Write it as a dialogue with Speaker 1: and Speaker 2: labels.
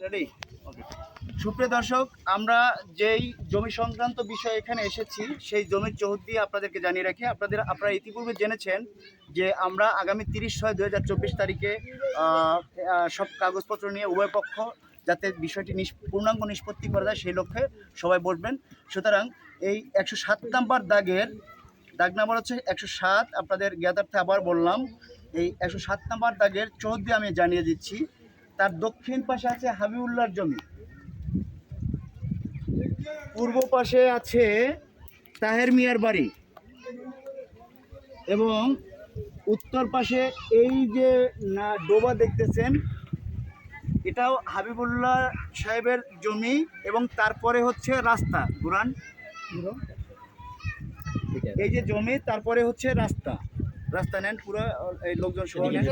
Speaker 1: Ready? ওকে। সুপ্রিয় দর্শক, আমরা যেই জমি সংক্রান্ত বিষয় এখানে এসেছি সেই জমির চৌহদ্দি আপনাদেরকে জানিয়ে রাখি। আপনারা ইতিপূর্বে জেনেছেন যে আমরা আগামী 30/6/2024 তারিখে সব কাগজপত্র নিয়ে উভয় পক্ষ যাতে বিষয়টি পূর্ণাঙ্গ নিষ্পত্তি করা যায় সেই লক্ষ্যে সবাই বসবেন। সুতরাং এই 107 নাম্বার দাগ নাম্বার হচ্ছে 107। আপনাদের জ্ঞাতার্থে আবার বললাম, এই 107 নাম্বার দাগের চৌহদ্দি আমি জানিয়ে দিচ্ছি। তার দক্ষিণ পাশে আছে হাবিবুল্লাহর জমি, পূর্ব পাশে আছে তাহের মিয়ার বাড়ি এবং উত্তর পাশে এই যে ডোবা দেখতেছেন এটাও হাবিবুল্লাহ সাহেবের জমি এবং তারপরে হচ্ছে রাস্তা গুরান, এই যে জমি তারপরে হচ্ছে রাস্তা নেন পুরো এই লোকজন সহ নেন।